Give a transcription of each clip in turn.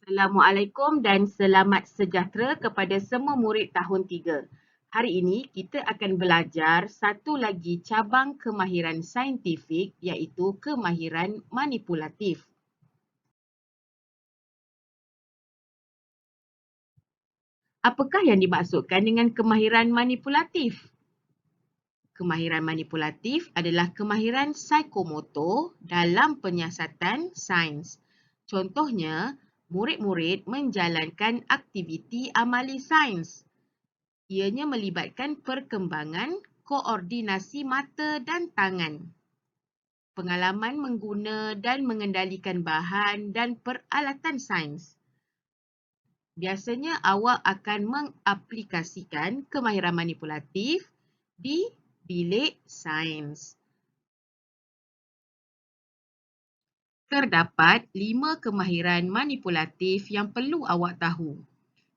Assalamualaikum dan selamat sejahtera kepada semua murid tahun 3. Hari ini kita akan belajar satu lagi cabang kemahiran saintifik iaitu kemahiran manipulatif. Apakah yang dimaksudkan dengan kemahiran manipulatif? Kemahiran manipulatif adalah kemahiran psikomotor dalam penyiasatan sains. Contohnya, murid-murid menjalankan aktiviti amali sains. Ianya melibatkan perkembangan koordinasi mata dan tangan, pengalaman mengguna dan mengendalikan bahan dan peralatan sains. Biasanya awak akan mengaplikasikan kemahiran manipulatif di bilik sains. Terdapat 5 kemahiran manipulatif yang perlu awak tahu.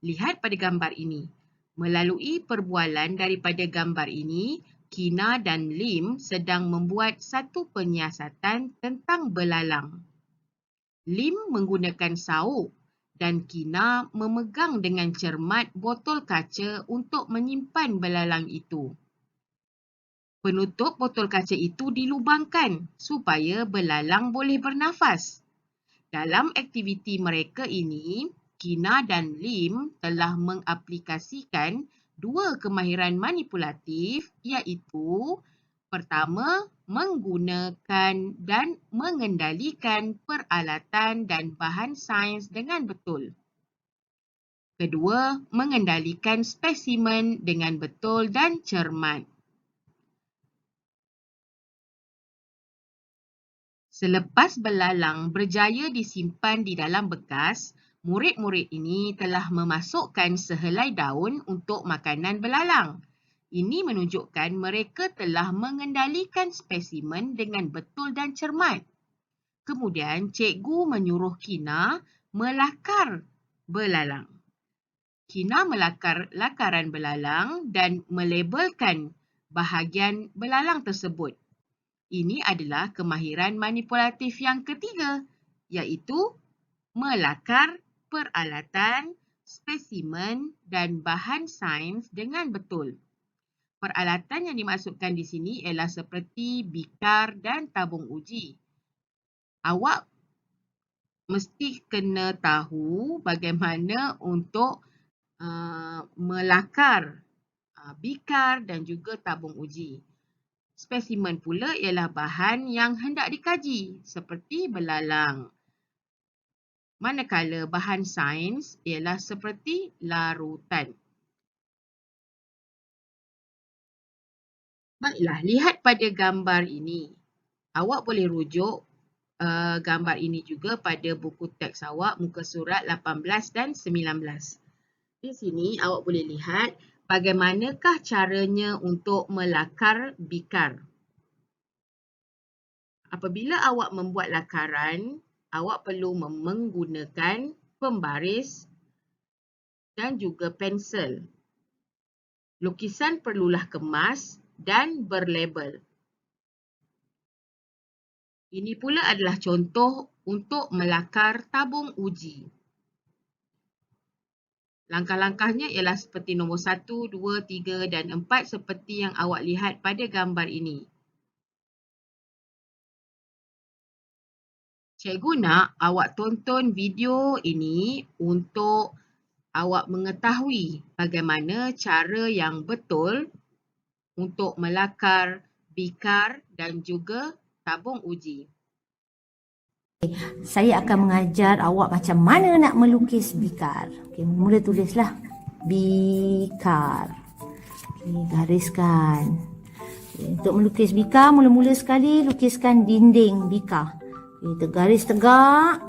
Lihat pada gambar ini. Melalui perbualan daripada gambar ini, Kina dan Lim sedang membuat satu penyiasatan tentang belalang. Lim menggunakan sauk dan Kina memegang dengan cermat botol kaca untuk menyimpan belalang itu. Penutup botol kaca itu dilubangkan supaya belalang boleh bernafas. Dalam aktiviti mereka ini, Kina dan Lim telah mengaplikasikan 2 kemahiran manipulatif iaitu pertama, menggunakan dan mengendalikan peralatan dan bahan sains dengan betul. Kedua, mengendalikan spesimen dengan betul dan cermat. Selepas belalang berjaya disimpan di dalam bekas, murid-murid ini telah memasukkan sehelai daun untuk makanan belalang. Ini menunjukkan mereka telah mengendalikan spesimen dengan betul dan cermat. Kemudian, cikgu menyuruh Kina melakar belalang. Kina melakar lakaran belalang dan melabelkan bahagian belalang tersebut. Ini adalah kemahiran manipulatif yang ketiga, iaitu melakar peralatan, spesimen dan bahan sains dengan betul. Peralatan yang dimaksudkan di sini ialah seperti bikar dan tabung uji. Awak mesti kena tahu bagaimana untuk melakar bikar dan juga tabung uji. Spesimen pula ialah bahan yang hendak dikaji seperti belalang. Manakala bahan sains ialah seperti larutan. Baiklah, lihat pada gambar ini. Awak boleh rujuk gambar ini juga pada buku teks awak muka surat 18 dan 19. Di sini awak boleh lihat bagaimanakah caranya untuk melakar bikar. Apabila awak membuat lakaran, awak perlu menggunakan pembaris dan juga pensel. Lukisan perlulah kemas dan berlabel. Ini pula adalah contoh untuk melakar tabung uji. Langkah-langkahnya ialah seperti nombor 1, 2, 3 dan 4 seperti yang awak lihat pada gambar ini. Cikgu nak awak tonton video ini untuk awak mengetahui bagaimana cara yang betul untuk melakar bikar dan juga tabung uji. Saya akan mengajar awak macam mana nak melukis bikar. Okey, mula tulislah bikar. Okey, gariskan. Okay, untuk melukis bikar, mula-mula sekali lukiskan dinding bikar. Okay, tergaris tegak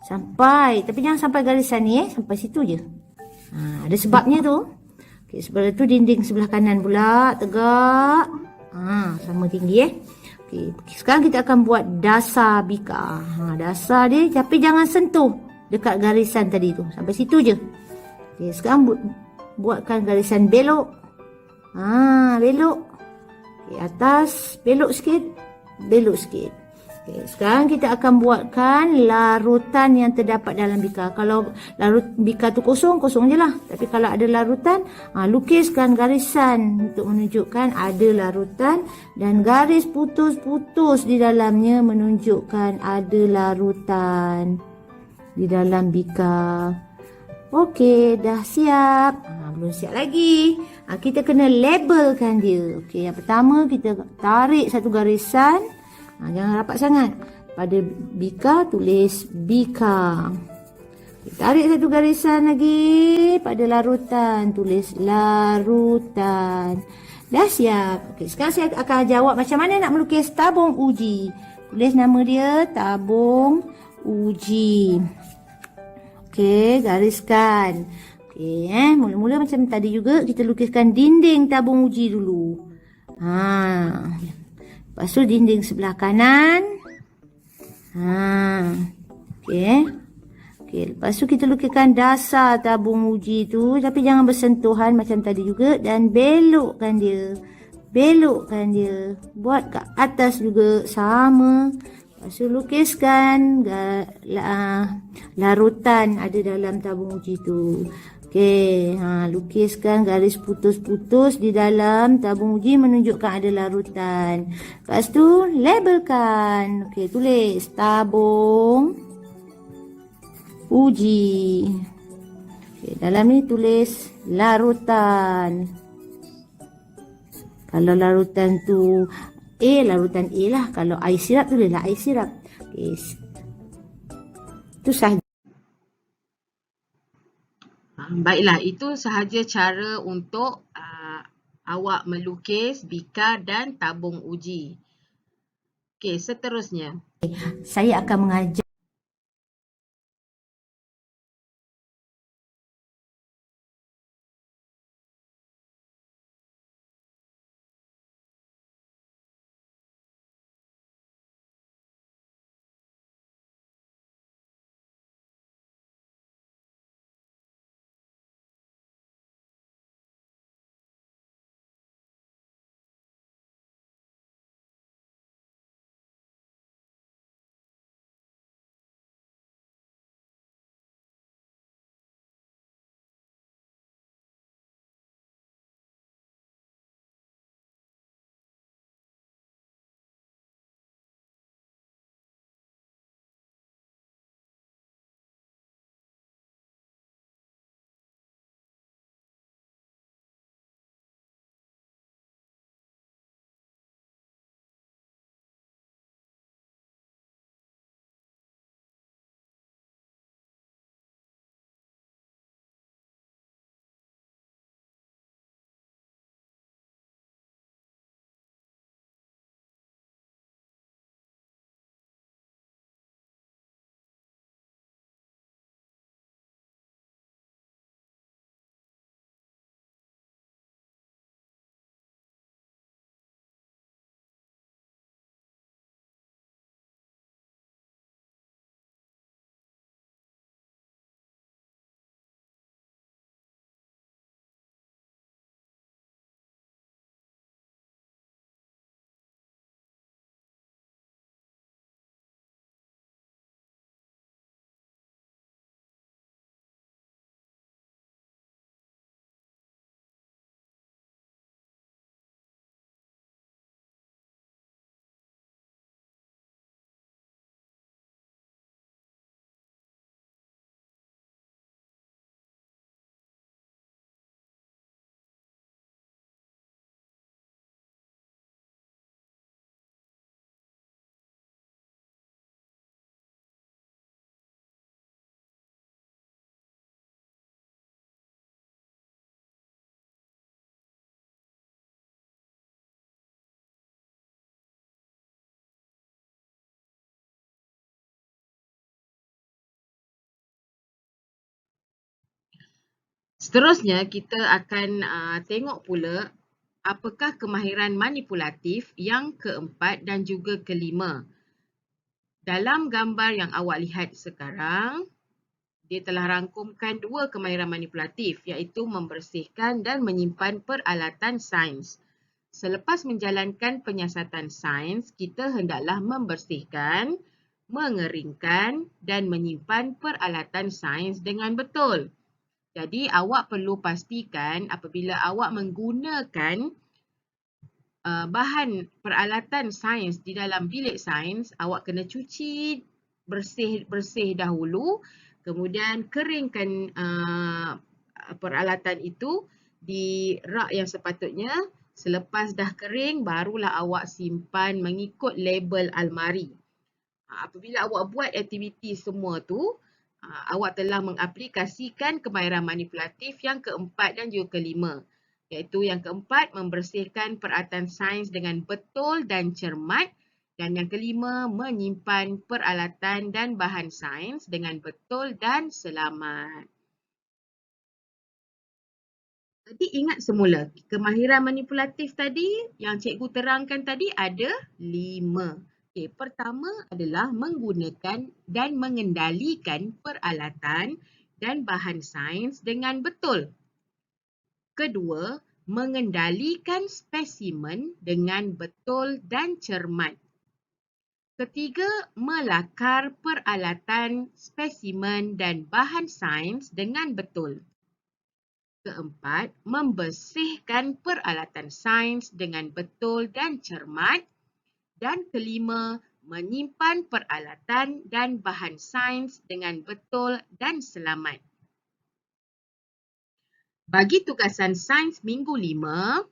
sampai, tapi jangan sampai garisan ni sampai situ je. Ada sebabnya tu. Okey, sebab tu dinding sebelah kanan pula tegak. Sama tinggi Okay, sekarang kita akan buat dasar bikar. Dasar dia, tapi jangan sentuh dekat garisan tadi tu. Sampai situ je. Okay, sekarang buatkan garisan belok. Belok. Okay, atas, belok sikit. Belok sikit. Okay, sekarang kita akan buatkan larutan yang terdapat dalam bikar. Kalau bikar tu kosong, kosong je lah. Tapi kalau ada larutan, lukiskan garisan untuk menunjukkan ada larutan. Dan garis putus-putus di dalamnya menunjukkan ada larutan di dalam bikar. Okey, dah siap. Belum siap lagi. Kita kena labelkan dia. Okey, yang pertama kita tarik satu garisan. Jangan rapat sangat. Pada bikar tulis bikar. Tarik satu garisan lagi. Pada larutan tulis larutan. Dah siap. Okey, sekarang saya akan jawab macam mana nak melukis tabung uji. Tulis nama dia tabung uji. Okey, gariskan. Okey, mula-mula macam tadi juga kita lukiskan dinding tabung uji dulu. Lepas tu dinding sebelah kanan. Okey. Okey, lepas tu kita lukiskan dasar tabung uji tu, tapi jangan bersentuhan macam tadi juga, dan belokkan dia. Belokkan dia. Buat kat atas juga sama. Lepas tu lukiskan larutan ada dalam tabung uji tu. Okey, lukiskan garis putus-putus di dalam tabung uji menunjukkan ada larutan. Lepas tu labelkan. Okey, tulis tabung uji. Okey, dalam ni tulis larutan. Kalau larutan tu larutan A lah. Kalau air sirap tulislah air sirap. Okey. Itu sahaja. Baiklah, itu sahaja cara untuk awak melukis bikar dan tabung uji. Okey, seterusnya. Saya akan mengajar Seterusnya, kita akan tengok pula apakah kemahiran manipulatif yang keempat dan juga kelima. Dalam gambar yang awak lihat sekarang, dia telah rangkumkan dua kemahiran manipulatif, iaitu membersihkan dan menyimpan peralatan sains. selepas menjalankan penyiasatan sains, kita hendaklah membersihkan, mengeringkan dan menyimpan peralatan sains dengan betul. Jadi awak perlu pastikan apabila awak menggunakan bahan peralatan sains di dalam bilik sains, awak kena cuci bersih dahulu, kemudian keringkan peralatan itu di rak yang sepatutnya. Selepas dah kering, barulah awak simpan mengikut label almari. Apabila awak buat aktiviti semua tu, awak telah mengaplikasikan kemahiran manipulatif yang keempat dan juga kelima. Iaitu yang keempat, membersihkan peralatan sains dengan betul dan cermat. Dan yang kelima, menyimpan peralatan dan bahan sains dengan betul dan selamat. Jadi ingat semula, kemahiran manipulatif tadi yang cikgu terangkan tadi ada 5. Okay, pertama adalah menggunakan dan mengendalikan peralatan dan bahan sains dengan betul. Kedua, mengendalikan spesimen dengan betul dan cermat. Ketiga, melakar peralatan, spesimen dan bahan sains dengan betul. Keempat, membersihkan peralatan sains dengan betul dan cermat. Dan kelima, menyimpan peralatan dan bahan sains dengan betul dan selamat. Bagi tugasan sains minggu 5,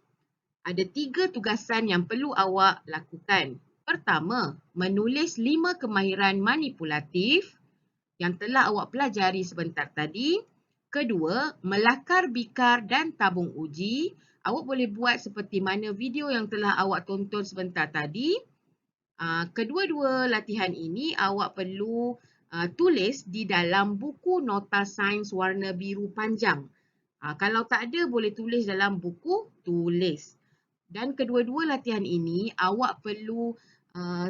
ada 3 tugasan yang perlu awak lakukan. Pertama, menulis 5 kemahiran manipulatif yang telah awak pelajari sebentar tadi. Kedua, melakar bikar dan tabung uji. Awak boleh buat seperti mana video yang telah awak tonton sebentar tadi. Kedua-dua latihan ini awak perlu tulis di dalam buku nota sains warna biru panjang. Kalau tak ada, boleh tulis dalam buku tulis. Dan kedua-dua latihan ini awak perlu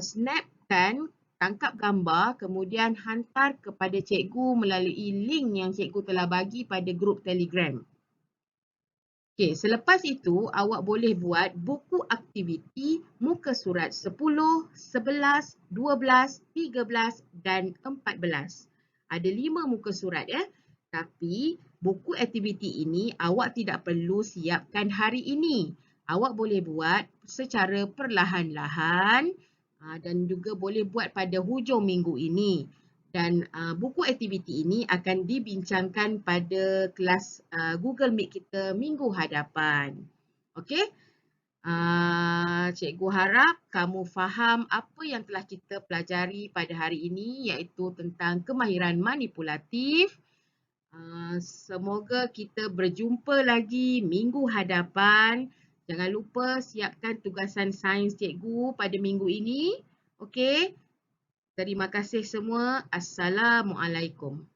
snapkan, tangkap gambar, kemudian hantar kepada cikgu melalui link yang cikgu telah bagi pada grup Telegram. Okey, selepas itu awak boleh buat buku aktiviti muka surat 10, 11, 12, 13 dan 14. Ada 5 muka surat ya. Tapi buku aktiviti ini awak tidak perlu siapkan hari ini. Awak boleh buat secara perlahan-lahan dan juga boleh buat pada hujung minggu ini. Dan buku aktiviti ini akan dibincangkan pada kelas Google Meet kita minggu hadapan. Okey? Cikgu harap kamu faham apa yang telah kita pelajari pada hari ini, iaitu tentang kemahiran manipulatif. Semoga kita berjumpa lagi minggu hadapan. Jangan lupa siapkan tugasan sains cikgu pada minggu ini. Okey? Terima kasih semua. Assalamualaikum.